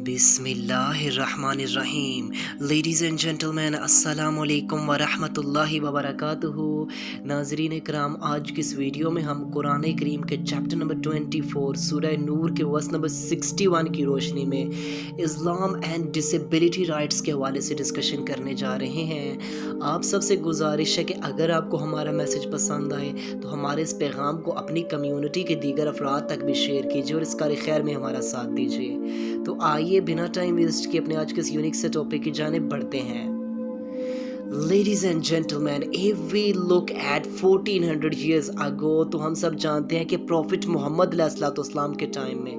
बिस्मिल्लाहिर्रहमानिर्रहीम। Ladies and gentleman, अस्सलाम वालेकुम वरहमतुल्लाहि वबरकातुहू। नाज़रीन इकराम, आज की इस वीडियो में हम कुरान करीम के चैप्टर नंबर 24 सूरह नूर के वर्स नंबर 61 की रोशनी में इस्लाम एंड डिसेबिलिटी राइट्स के हवाले से डिस्कशन करने जा रहे हैं। आप सबसे गुजारिश है कि अगर आपको हमारा मैसेज पसंद आए तो हमारे इस पैगाम को अपनी कम्युनिटी के दीगर अफराद तक भी शेयर कीजिए और इस कार खैर में हमारा साथ दीजिए। तो आइए बिना टाइम वेस्ट किए अपने आज के इस यूनिक से टॉपिक की जानिब बढ़ते हैं। Ladies and gentlemen, if we look at 1400 years ago, तो हम सब जानते हैं कि प्रॉफिट मोहम्मद अलैहिस्सलाम के टाइम में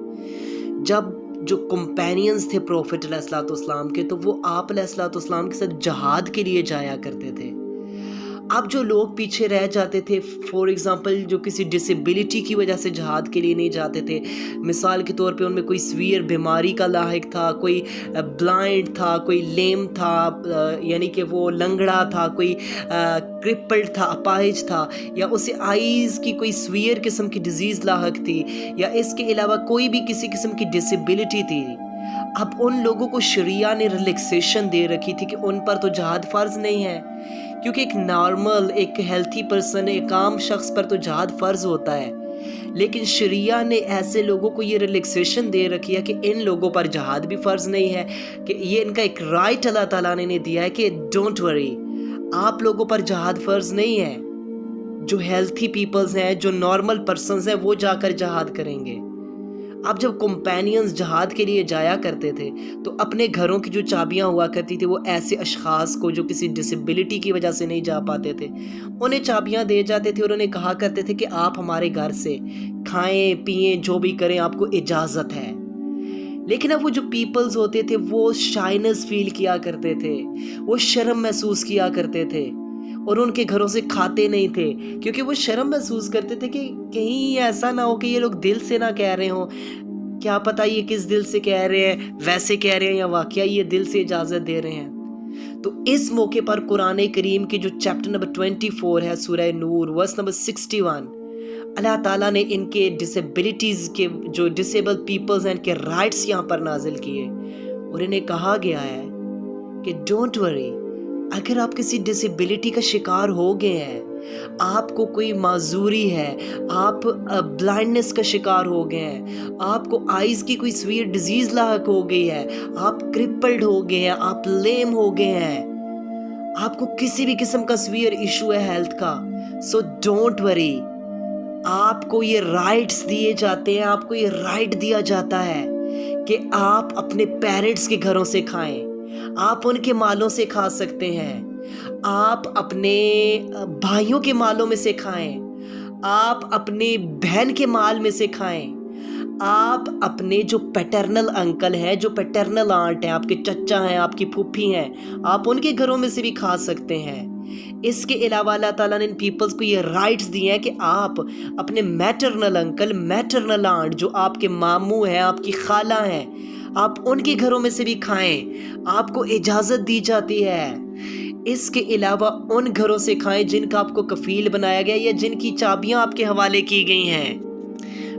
जब जो कंपेनियंस थे प्रॉफिट अलैहिस्सलाम के, तो वो आप अलैहिस्सलाम के साथ जहाद के लिए जाया करते थे। अब जो लोग पीछे रह जाते थे, फॉर एग्ज़ाम्पल जो किसी डिसेबिलिटी की वजह से जहाद के लिए नहीं जाते थे, मिसाल के तौर पे उनमें कोई सीवियर बीमारी का लाहिक था, कोई ब्लाइंड था, कोई लेम था, यानी कि वो लंगड़ा था, कोई क्रिपल्ड था, अपाहिज था, या उसे आइज़ की कोई सीवियर किस्म की डिजीज़ लाहिक थी, या इसके अलावा कोई भी किसी किस्म की डिसेबिलिटी थी। अब उन लोगों को शरिया ने रिलैक्सेशन दे रखी थी कि उन पर तो जहाद फ़र्ज़ नहीं है, क्योंकि एक नॉर्मल, एक हेल्थी पर्सन, एक आम शख्स पर तो जहाद फ़र्ज़ होता है। लेकिन शरिया ने ऐसे लोगों को ये रिलैक्सेशन दे रखी है कि इन लोगों पर जहाद भी फ़र्ज़ नहीं है, कि ये इनका एक राइट अल्लाह ताला ने दिया है कि डोंट वरी, आप लोगों पर जहाद फ़र्ज़ नहीं है। जो हेल्थी पीपल्स हैं, जो नॉर्मल पर्सन्स हैं, वो जाकर जहाद करेंगे। अब जब कंपेनियंस जहाद के लिए जाया करते थे तो अपने घरों की जो चाबियां हुआ करती थी, वो ऐसे अशखास को जो किसी डिसेबिलिटी की वजह से नहीं जा पाते थे, उन्हें चाबियां दे जाते थे और उन्हें कहा करते थे कि आप हमारे घर से खाएं पिएं जो भी करें, आपको इजाज़त है। लेकिन अब वो जो पीपल्स होते थे वो शाइनेस फील किया करते थे, वो शर्म महसूस किया करते थे और उनके घरों से खाते नहीं थे, क्योंकि वो शर्म महसूस करते थे कि कहीं ऐसा ना हो कि ये लोग दिल से ना कह रहे हों, क्या पता ये किस दिल से कह रहे हैं, वैसे कह रहे हैं या वाकया ये दिल से इजाज़त दे रहे हैं। तो इस मौके पर कुरान करीम के जो चैप्टर नंबर 24 है सूरह नूर वर्स नंबर 61, अल्लाह ताला ने इनके डिसेबिलिटीज़ के, जो डिसेबल पीपल्स हैं, इनके राइट्स यहाँ पर नाजिल किए और इन्हें कहा गया है कि डोंट वरी, अगर आप किसी डिसेबिलिटी का शिकार हो गए हैं, आपको कोई माजूरी है, आप ब्लाइंडनेस का शिकार हो गए हैं, आपको आइज़ की कोई सीवियर डिजीज़ लाहक हो गई है, आप क्रिपल्ड हो गए हैं, आप लेम हो गए हैं, आपको किसी भी किस्म का सीवियर इशू है हेल्थ का, सो डोंट वरी, आपको ये राइट्स दिए जाते हैं, आपको ये राइट दिया जाता है कि आप अपने पेरेंट्स के घरों से खाएं, आप उनके मालों से खा सकते हैं, आप अपने भाइयों के मालों में से खाएं, आप अपने बहन के माल में से खाएं, आप अपने जो पैटर्नल अंकल हैं, जो पैटर्नल आंट हैं, आपके चचा हैं, आपकी फूफी हैं, आप उनके घरों में से भी खा सकते हैं। इसके अलावा अल्लाह ताला ने इन पीपल्स को ये राइट्स दिए हैं कि आप अपने मैटरनल अंकल, मैटरनल आंट, जो आपके मामू हैं, आपकी खाला हैं, आप उनके घरों में से भी खाएं, आपको इजाज़त दी जाती है। इसके अलावा उन घरों से खाएं जिनका आपको कफील बनाया गया या जिनकी चाबियां आपके हवाले की गई हैं,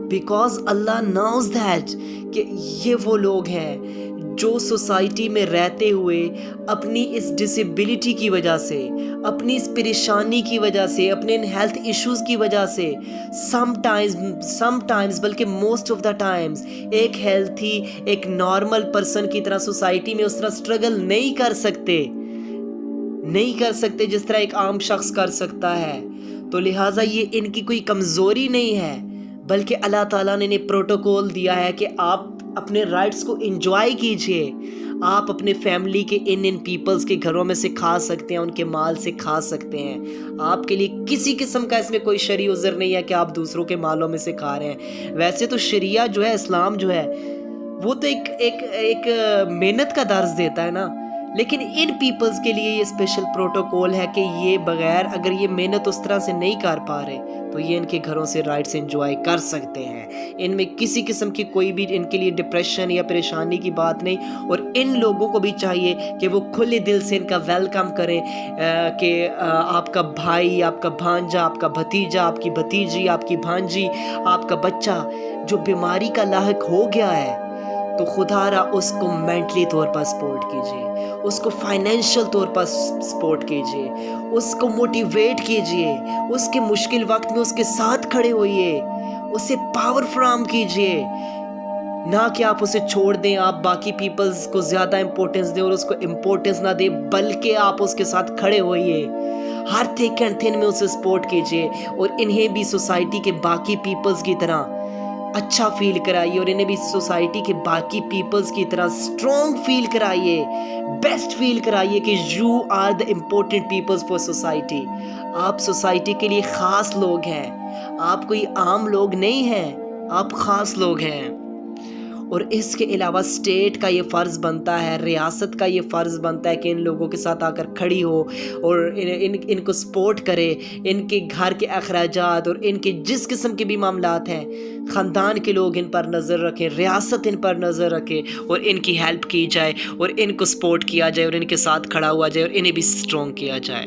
बिकॉज अल्लाह नोज दैट कि ये वो लोग हैं जो सोसाइटी में रहते हुए अपनी इस डिसेबिलिटी की वजह से, अपनी इस परेशानी की वजह से, अपने इन हेल्थ इश्यूज़ की वजह से समटाइम्स बल्कि मोस्ट ऑफ द टाइम्स एक हेल्थी, एक नॉर्मल पर्सन की तरह सोसाइटी में उस तरह स्ट्रगल नहीं कर सकते जिस तरह एक आम शख्स कर सकता है। तो लिहाजा ये इनकी कोई कमज़ोरी नहीं है, बल्कि अल्लाह ताला ने इन्हें प्रोटोकॉल दिया है कि आप अपने राइट्स को एंजॉय कीजिए, आप अपने फैमिली के इन पीपल्स के घरों में से खा सकते हैं, उनके माल से खा सकते हैं। आपके लिए किसी किस्म का इसमें कोई शरई उज़र नहीं है कि आप दूसरों के मालों में से खा रहे हैं। वैसे तो शरिया जो है, इस्लाम जो है, वो तो एक मेहनत का दर्ज देता है ना, लेकिन इन पीपल्स के लिए ये स्पेशल प्रोटोकॉल है कि ये बगैर, अगर ये मेहनत उस तरह से नहीं कर पा रहे तो ये इनके घरों से राइट्स एंजॉय कर सकते हैं। इनमें किसी किस्म की कोई भी इनके लिए डिप्रेशन या परेशानी की बात नहीं, और इन लोगों को भी चाहिए कि वो खुले दिल से इनका वेलकम करें कि आपका भाई, आपका भांजा, आपका भतीजा, आपकी भतीजी, आपकी भांजी, आपका बच्चा जो बीमारी का लायक हो गया है, تو خدا را اس کو مینٹلی طور پر سپورٹ کیجیے، اس کو فائنینشل طور پر سپورٹ کیجیے، اس کو موٹیویٹ کیجیے، اس کے مشکل وقت میں اس کے ساتھ کھڑے ہوئیے، اسے پاور فراہم کیجیے، نہ کہ آپ اسے چھوڑ دیں، آپ باقی پیپلز کو زیادہ امپورٹنس دیں اور اس کو امپورٹنس نہ دیں، بلکہ آپ اس کے ساتھ کھڑے ہوئیے، ہر تھک اینڈ تھن میں اسے سپورٹ کیجیے، اور انہیں بھی سوسائٹی کے باقی پیپلز کی طرح اچھا فیل کرائیے، اور انہیں بھی سوسائٹی کے باقی پیپلز کی طرح اسٹرانگ فیل کرائیے، بیسٹ فیل کرائیے کہ you are the important peoples for society, آپ سوسائٹی کے لیے خاص لوگ ہیں، آپ کوئی عام لوگ نہیں ہیں، آپ خاص لوگ ہیں۔ اور اس کے علاوہ اسٹیٹ کا یہ فرض بنتا ہے، ریاست کا یہ فرض بنتا ہے کہ ان لوگوں کے ساتھ آ کر کھڑی ہو اور ان کو سپورٹ کرے، ان کے گھر کے اخراجات اور ان کے جس قسم کے بھی معاملات ہیں، خاندان کے لوگ ان پر نظر رکھیں، ریاست ان پر نظر رکھے، اور ان کی ہیلپ کی جائے، اور ان کو سپورٹ کیا جائے، اور ان کے ساتھ کھڑا ہوا جائے، اور انہیں بھی اسٹرانگ کیا جائے۔